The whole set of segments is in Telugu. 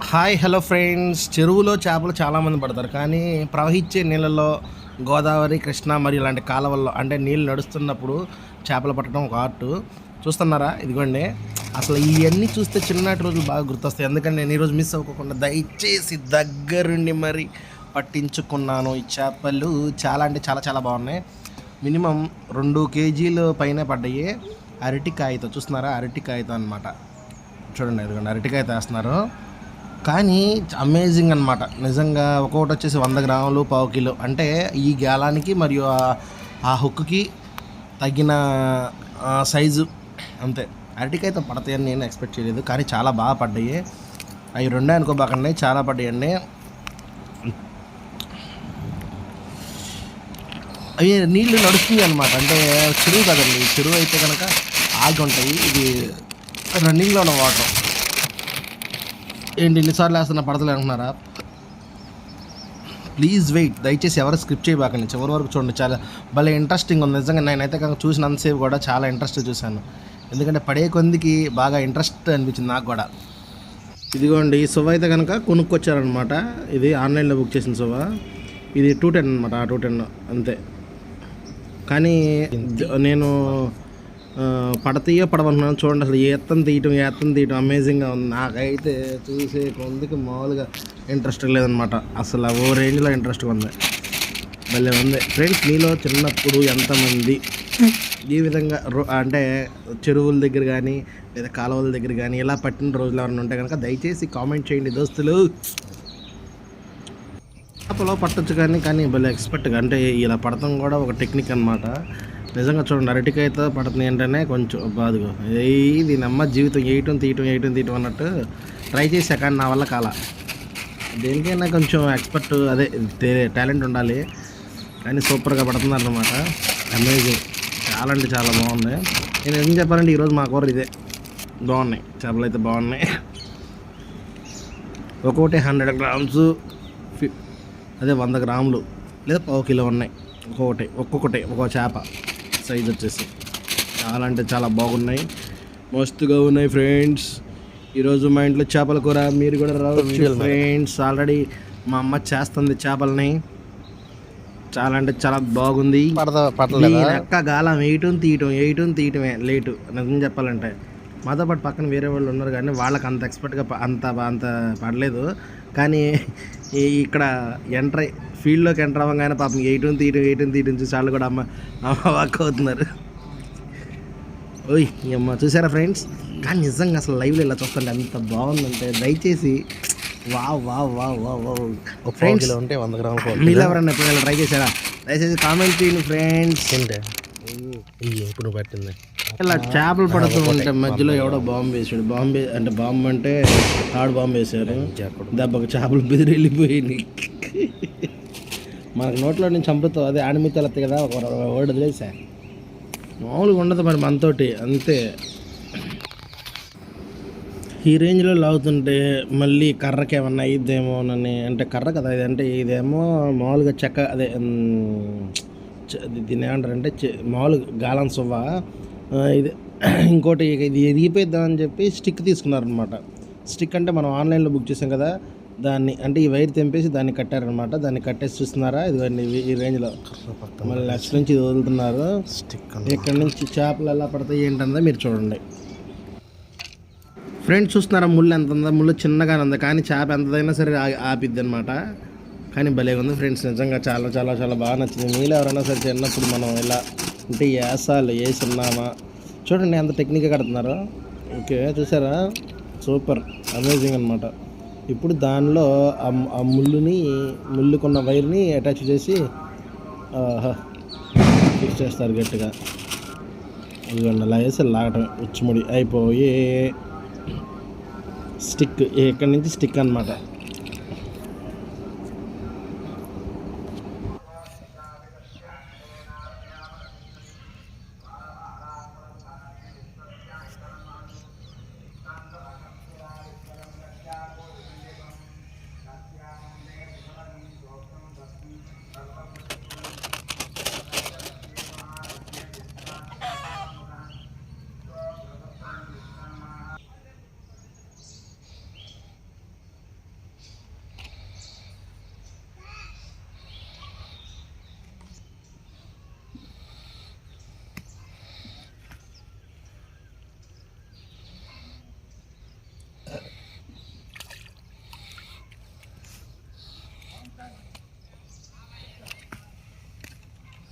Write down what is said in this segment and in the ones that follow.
Hi hello friends. చెరువులో చేపలు చాలామంది పడతారు, కానీ ప్రవహించే నీళ్ళల్లో గోదావరి, కృష్ణ మరియు ఇలాంటి కాలువల్లో అంటే నీళ్ళు నడుస్తున్నప్పుడు చేపలు పట్టడం ఒక ఆర్ట్. చూస్తున్నారా? ఇదిగోండి. అసలు ఇవన్నీ చూస్తే చిన్నటి రోజులు బాగా గుర్తొస్తాయి. ఎందుకంటే నేను ఈరోజు మిస్ అవ్వకుండా దయచేసి దగ్గరుండి మరి పట్టించుకున్నాను. ఈ చేపలు చాలా అంటే చాలా చాలా బాగున్నాయి. మినిమం 2 కేజీలు పైనే పడ్డాయి. అరటికాయతో చూస్తున్నారా? అరటికాయతో అనమాట. చూడండి, ఇదిగోండి అరటికాయతో వేస్తున్నారు. కానీ అమేజింగ్ అనమాట నిజంగా. ఒక్కొక్కటి వచ్చేసి 100 గ్రాములు, పావు కిలో. అంటే ఈ గాలానికి మరియు ఆ హుక్కి తగిన సైజు అంతే. అరటికాయతో పడతాయని నేను ఎక్స్పెక్ట్ చేయలేదు, కానీ చాలా బాగా పడ్డాయి. అవి రెండే అనుకోబాకండి, చాలా పడ్డాయండి. అవి నీళ్ళు నడుస్తుంది అనమాట. అంటే చెరువు కదండి, చెరువు అయితే కనుక ఆగి ఉంటాయి. ఇది రన్నింగ్లో ఉన్న వాటర్. ఏంటి ఎన్నిసార్లు వేస్తున్నా పడతలే అంటున్నారా? Please wait. దయచేసి ఎవరు స్క్రిప్ట్ చేయబాకండి, చివరి వరకు చూడండి. చాలా భలే ఇంట్రెస్టింగ్ ఉంది నిజంగా. నేనైతే కనుక చూసినంతసేపు కూడా చాలా ఇంట్రెస్ట్ చూశాను, ఎందుకంటే పడే కొందికి బాగా ఇంట్రెస్ట్ అనిపించింది నాకు కూడా. ఇదిగోండి, ఈ సువ అయితే కనుక కొనుక్కొచ్చారనమాట. ఇది ఆన్లైన్లో బుక్ చేసిన సువ. ఇది 210 అనమాట. 210 అంతే. కానీ నేను పడతాయో పడవనుకున్నాను. చూడండి అసలు ఏత్తం తీయటం అమేజింగ్గా ఉంది. నాకైతే చూసే కొందుకు మామూలుగా ఇంట్రెస్ట్ లేదనమాట. అసలు ఓ రేంజ్లో ఇంట్రెస్ట్గా ఉంది. భలే ఉంది ఫ్రెండ్స్. మీలో చిన్నప్పుడు ఎంతమంది ఈ విధంగా అంటే చెరువుల దగ్గర కానీ లేదా కాలువల దగ్గర కానీ ఇలా పట్టిన రోజులు ఎవరైనా ఉంటే కనుక దయచేసి కామెంట్ చేయండి దోస్తులు. చేపలో పట్టచ్చు కానీ భలే ఎక్స్పర్ట్గా, అంటే ఇలా పడతాం కూడా ఒక టెక్నిక్ అనమాట. నిజంగా చూడండి, అరటికాయతో పడుతుంది ఏంటనే కొంచెం బాదుగో. దీని అమ్మ జీవితం వేయటం తీయటం అన్నట్టు ట్రై చేశా, కానీ నా వల్ల కాల. దేనికైనా కొంచెం ఎక్స్పర్ట్ అదే టాలెంట్ ఉండాలి. కానీ సూపర్గా పడుతున్నారు అన్నమాట. అమేజింగ్. చాలా అంటే చాలా బాగుంది. నేను ఏం చెప్పాలంటే ఈరోజు మా కూర ఇదే. బాగున్నాయి చేపలు అయితే బాగున్నాయి. ఒక్కొక్కటి 100 గ్రామ్స్, అదే 100 గ్రాములు లేదా పావు కిలో ఉన్నాయి. ఒక్కొక్కటి ఒక్కొక్క చేప సైజ్ వచ్చేసి చాలా అంటే చాలా బాగున్నాయి, మస్తుగా ఉన్నాయి ఫ్రెండ్స్. ఈరోజు మా ఇంట్లో చేపల కూర. మీరు కూడా రావచ్చు ఫ్రెండ్స్. ఆల్రెడీ మా అమ్మ చేస్తుంది చేపలని. చాలా అంటే చాలా బాగుంది. అక్క గాలం వేయటం తీయటమే లేటు. నిజం చెప్పాలంటే మాతో పాటు పక్కన వేరే వాళ్ళు ఉన్నారు, కానీ వాళ్ళకి అంత ఎక్స్పర్ట్గా అంత పడలేదు. కానీ ఇక్కడ ఫీల్డ్లోకి ఎంటర్ అవ్వగానే పాపం వేయటం తీయటం చూసి వాళ్ళు కూడా అమ్మ వాక్ అవుతున్నారు. ఓయ్ అమ్మ చూసారా ఫ్రెండ్స్? కానీ నిజంగా అసలు లైవ్లో ఇలా చూస్తుంటే ఎంత బాగుందంటే దయచేసి ఫ్రెండ్స్ ఉంటే 100 గ్రాములు మీరు ఎవరన్నా ఎప్పుడైనా ట్రై చేశారా? దయచేసి కామెంట్ చేయండి ఫ్రెండ్స్. ఇప్పుడు పట్టింది ఇలా చేపలు పడుతూ ఉంటే మధ్యలో ఎవడో బాంబు వేసాడు. బాంబు అంటే తాడు బాంబు వేశారు. దెబ్బకు చేపలు బెదిరి వెళ్ళిపోయింది. మనకు నోట్లో నుంచి చంపుతావు, అదే ఆణిమిత్యాలు వస్తాయి కదా, ఒక వర్డ్ వదిలేసా. మామూలుగా ఉండదు మరి మనతోటి, అంతే. ఈ రేంజ్లో లాగుతుంటే మళ్ళీ కర్రకి ఏమన్నా అయ్యిద్దేమోనని. అంటే కర్ర కదా ఇది, అంటే ఇదేమో మామూలుగా చెక్క, అదే దీన్ని ఏమంటారంటే మామూలుగా గాలం సువ్వ. ఇది ఇంకోటి ఇది ఎదిగిపోయిద్దామని చెప్పి స్టిక్ తీసుకున్నారనమాట. స్టిక్ అంటే మనం ఆన్లైన్లో బుక్ చేసాం కదా, దాన్ని అంటే ఈ వైర్ తెంపేసి దాన్ని కట్టారనమాట. దాన్ని కట్టేసి చూస్తున్నారా? ఇదిగోండి ఈ రేంజ్లో. మళ్ళీ నెక్స్ట్ నుంచి ఇది వదులుతున్నారు. స్టిక్ ఇక్కడ నుంచి చేపలు ఎలా పడతాయి ఏంటందా మీరు చూడండి ఫ్రెండ్స్. చూస్తున్నారా ముళ్ళు ఎంత ఉందా? ముళ్ళు చిన్నగానే ఉంది, కానీ చేప ఎంతదైనా సరే ఆపిద్ది అనమాట. కానీ భలే ఉంది ఫ్రెండ్స్. నిజంగా చాలా చాలా చాలా బాగా నచ్చింది. మీలో ఎవరైనా సరే చిన్నప్పుడు మనం ఇలా అంటే వేసున్నామా చూడండి ఎంత టెక్నిక్గా కడుతున్నారు. ఓకే చూసారా? సూపర్ అమేజింగ్ అనమాట. ఇప్పుడు దానిలో ఆ ముళ్ళుకున్న వైర్ని అటాచ్ చేసి ఫిక్స్ చేస్తారు గట్టిగా. ఇదిగోండి అలా వేసి లాగటం, ఉచ్చుముడి అయిపోయి స్టిక్. ఇక్కడి నుంచి స్టిక్ అనమాట.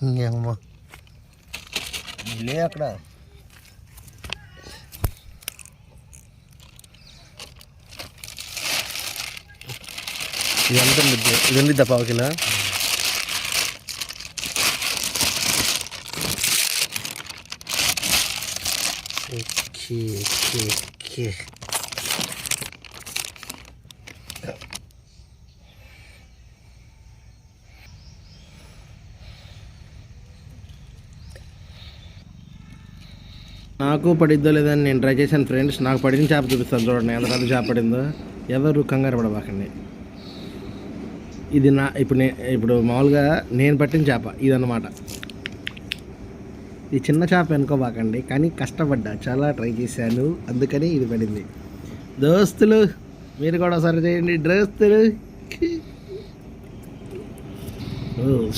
ఇంకేమమ్మా లే అక్కడ ఇది ఎంత ఇది ఉండిద్దా పావు కిలో ఓకే ఓకే ఓకే నాకు పడిద్దో లేదని నేను ట్రై చేశాను ఫ్రెండ్స్. నాకు పడిన చేప చూపిస్తాను చూడండి ఎంత పెద్ద చేప పడిందో. ఎవరు కంగారు పడబాకండి. ఇది ఇప్పుడు మామూలుగా నేను పట్టిన చేప ఇదన్నమాట. ఈ చిన్న చేప అనుకోబాకండి, కానీ కష్టపడ్డా, చాలా ట్రై చేశాను, అందుకని ఇది పడింది. దోస్తులు మీరు కూడా ఒకసారి చేయండి దోస్తులు.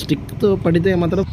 స్టిక్తో పడితే మాత్రం